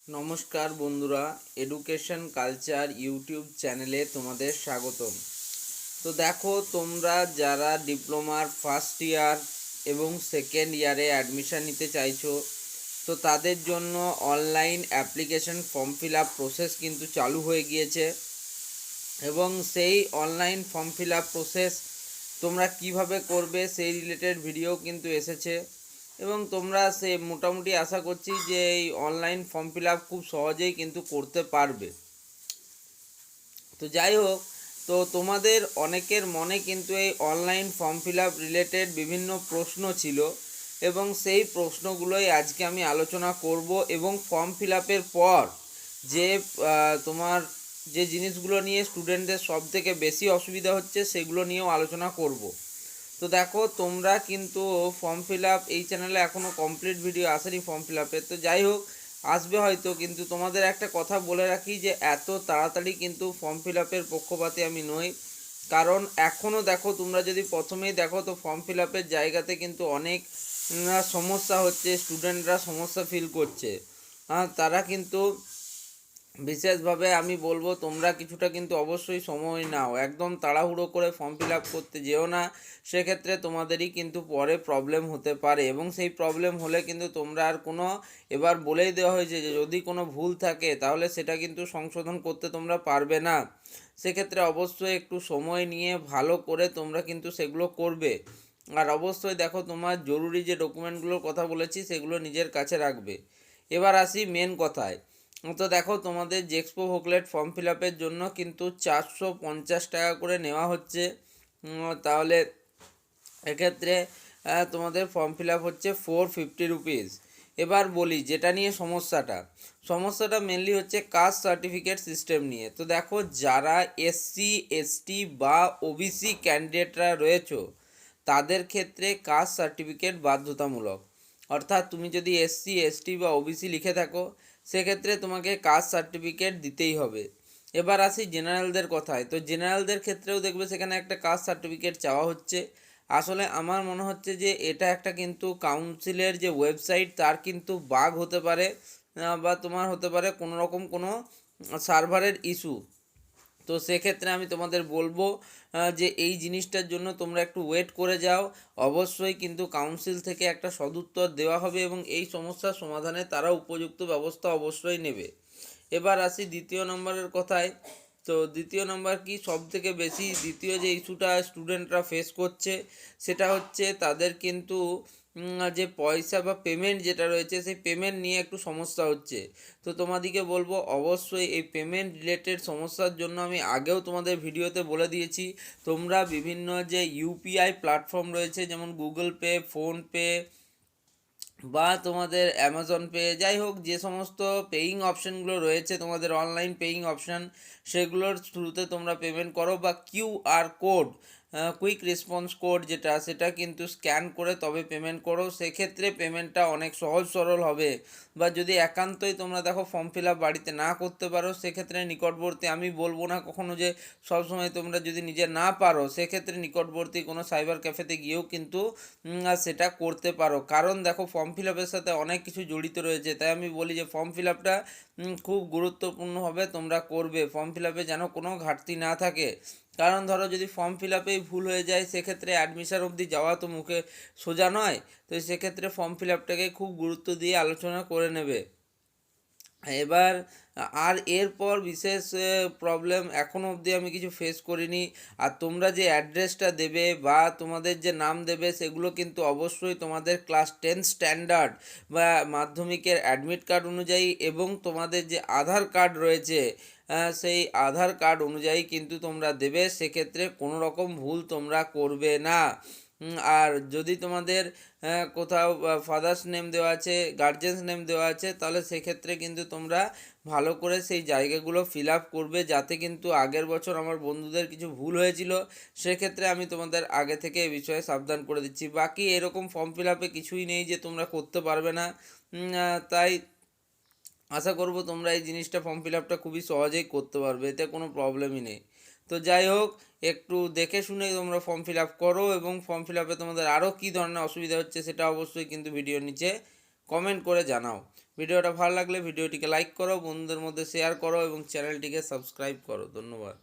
নমস্কার বন্ধুরা, education culture YouTube চ্যানেলে তোমাদের স্বাগতম। তো দেখো, তোমরা যারা ডিপ্লোমার ফার্স্ট ইয়ার এবং সেকেন্ড ইয়ারে অ্যাডমিশন নিতে চাইছো, তো তাদের জন্য online application form fill up process কিন্তু চালু হয়ে গিয়েছে। এবং সেই online form fill up process তোমরা কিভাবে করবে সেই রিলেটেড ভিডিও কিন্তু এসেছে। এবং তোমরা সে মোটামুটি আশা করছি যে এই অনলাইন ফর্ম ফিল আপ খুব সহজেই কিন্তু করতে পারবে। তো যাই হোক, তো তোমাদের অনেকের মনে কিন্তু এই online form fill up related বিভিন্ন প্রশ্ন ছিল, এবং সেই প্রশ্নগুলোই আজকে আমি আলোচনা করব। এবং ফর্ম ফিল আপের পর যে তোমার যে জিনিসগুলো নিয়ে স্টুডেন্টদের সব থেকে বেশি অসুবিধা হচ্ছে সেগুলো নিয়েও আলোচনা করব। তো দেখো, তোমরা কিন্তু ফর্ম ফিল আপ এই চ্যানেলে এখনও কমপ্লিট ভিডিও আসেনি ফর্ম ফিল আপের। তো যাই হোক, আসবে হয়তো, কিন্তু তোমাদের একটা কথা বলে রাখি যে এত তাড়াতাড়ি কিন্তু ফর্ম ফিল আপের পক্ষপাতী আমি নই। কারণ এখনও দেখো, তোমরা যদি প্রথমেই দেখো তো ফর্ম ফিল আপের জায়গাতে কিন্তু অনেক সমস্যা হচ্ছে, স্টুডেন্টরা সমস্যা ফিল করছে। তারা কিন্তু বিশেষভাবে আমি বলবো তোমরা কিছুটা কিন্তু অবশ্যই সময় নাও, একদম তাড়াহুড়ো করে ফর্ম ফিল আপ করতে যেও না। সেক্ষেত্রে তোমাদেরই কিন্তু পরে প্রবলেম হতে পারে, এবং সেই প্রবলেম হলে কিন্তু তোমরা আর কোনো, এবার বলেই দেওয়া হয়েছে যে যদি কোনো ভুল থাকে তাহলে সেটা কিন্তু সংশোধন করতে তোমরা পারবে না। সেক্ষেত্রে অবশ্যই একটু সময় নিয়ে ভালো করে তোমরা কিন্তু সেগুলো করবে। আর অবশ্যই দেখো, তোমার জরুরি যে ডকুমেন্টগুলোর কথা বলেছি সেগুলো নিজের কাছে রাখবে। এবার আসি মেন কথায়। তো দেখো, তোমাদের জেক্সপো ভোকলেট ফর্ম ফিল আপের জন্য কিন্তু 450 টাকা করে নেওয়া হচ্ছে। তাহলে এক্ষেত্রে তোমাদের ফর্ম ফিল আপ হচ্ছে 450 রুপিস। এবার বলি যেটা নিয়ে সমস্যাটা মেনলি হচ্ছে কাস্ট সার্টিফিকেট সিস্টেম নিয়ে। তো দেখো, যারা এসসি এসটি বা ওবিসি ক্যান্ডিডেটরা রয়েছে তাদের ক্ষেত্রে কাস্ট সার্টিফিকেট বাধ্যতামূলক। অর্থাৎ তুমি যদি এসসি এসটি বা ওবিসি লিখে থাকো, সেক্ষেত্রে তোমাকে কাস্ট সার্টিফিকেট দিতেই হবে। এবার আসি জেনারেলদের কথায়। তো জেনারেলদের ক্ষেত্রেও দেখবে সেখানে একটা কাস্ট সার্টিফিকেট চাওয়া হচ্ছে। আসলে আমার মনে হচ্ছে যে এটা একটা কিন্তু কাউন্সিলের যে ওয়েবসাইট তার কিন্তু বাগ হতে পারে, বা তোমার হতে পারে কোনো রকম কোনো সার্ভারের ইস্যু। তো সেক্ষেত্রে আমি তোমাদের বলবো যে এই জিনিসটার জন্য তোমরা একটু ওয়েট করে যাও। অবশ্যই কিন্তু কাউন্সিল থেকে একটা সদুত্তর দেওয়া হবে, এবং এই সমস্যার সমাধানে তারা উপযুক্ত ব্যবস্থা অবশ্যই নেবে। এবার আসি দ্বিতীয় নম্বরের কথায়। তো দ্বিতীয় নম্বর কি, সব থেকে বেশি দ্বিতীয় যে ইস্যুটা স্টুডেন্টরা ফেস করছে সেটা হচ্ছে তাদের কিন্তু যে পয়সা বা পেমেন্ট যেটা রয়েছে সেই পেমেন্ট নিয়ে একটু সমস্যা হচ্ছে। তো তোমাদেরকে বলবো, অবশ্যই এই পেমেন্ট রিলেটেড সমস্যার জন্য আমি আগেও তোমাদের ভিডিওতে বলে দিয়েছি, তোমরা বিভিন্ন যে ইউপিআই প্ল্যাটফর্ম রয়েছে যেমন গুগল পে, ফোনপে বা তোমাদের অ্যামাজন পে, যাই হোক যে সমস্ত পেইং অপশানগুলো রয়েছে তোমাদের অনলাইন পেইং অপশান, সেগুলোর থ্রুতে তোমরা পেমেন্ট করো। বা QR code, quick response code যেটা, সেটা কিন্তু স্ক্যান করে তবে পেমেন্ট করো। সেক্ষেত্রে পেমেন্টটা অনেক সহজ সরল হবে। বা যদি একান্তই তোমরা দেখো ফর্ম ফিল আপ বাড়িতে না করতে পারো, সেক্ষেত্রে নিকটবর্তী, আমি বলবো না কখনো যে সবসময় তোমরা যদি নিজে না পারো, সেক্ষেত্রে নিকটবর্তী কোনো সাইবার ক্যাফেতে গিয়েও কিন্তু সেটা করতে পারো। কারণ দেখো, ফর্ম ফিল আপের সাথে অনেক কিছু জড়িত রয়েছে, তাই আমি বলি যে ফর্ম ফিল আপটা খুব গুরুত্বপূর্ণভাবে তোমরা করবে। ফর্ম ফিল আপে যেন কোনো ঘাটতি না থাকে। কারণ ধরো যদি ফর্ম ফিল আপেই ভুল হয়ে যায়, সেক্ষেত্রে অ্যাডমিশন অবধি যাওয়া তো মুখে সোজা নয়। তো সেক্ষেত্রে ফর্ম ফিল আপটাকে খুব গুরুত্ব দিয়ে আলোচনা করে নেবে। এবার আর এরপর বিশেষ প্রবলেম এখনও অবধি আমি কিছু ফেস করিনি। আর তোমরা যে অ্যাড্রেসটা দেবে বা তোমাদের যে নাম দেবে সেগুলো কিন্তু অবশ্যই তোমাদের ক্লাস 10 স্ট্যান্ডার্ড বা মাধ্যমিকের অ্যাডমিট কার্ড অনুযায়ী, এবং তোমাদের যে আধার কার্ড রয়েছে সেই আধার কার্ড অনুযায়ী কিন্তু তোমরা দেবে। সেক্ষেত্রে কোনো রকম ভুল তোমরা করবে না। আর যদি তোমাদের কোথাও ফাদার্স নেম দেওয়া আছে, গার্জেন্স নেম দেওয়া আছে, তাহলে সেক্ষেত্রে কিন্তু তোমরা ভালো করে সেই জায়গাগুলো ফিল আপ করবে, যাতে কিন্তু আগের বছর আমার বন্ধুদের কিছু ভুল হয়েছিল। সেক্ষেত্রে আমি তোমাদের আগে থেকে এ বিষয়ে সাবধান করে দিচ্ছি। বাকি এরকম ফর্ম ফিল আপে কিছুই নেই যে তোমরা করতে পারবে না। তাই আশা করব তোমরা এই জিনিসটা ফর্ম ফিল আপটা খুবই সহজেই করতে পারবে, এতে কোনো প্রবলেমই নেই। তো যাই হোক, একটু দেখে শুনে তোমরা ফর্ম ফিল আপ করো, এবং ফর্ম ফিল আপে তোমাদের আরও কী ধরনের অসুবিধা হচ্ছে সেটা অবশ্যই কিন্তু ভিডিওর নিচে কমেন্ট করে জানাও। ভিডিওটা ভালো লাগলে ভিডিওটিকে লাইক করো, বন্ধুদের মধ্যে শেয়ার করো এবং চ্যানেলটিকে সাবস্ক্রাইব করো। ধন্যবাদ।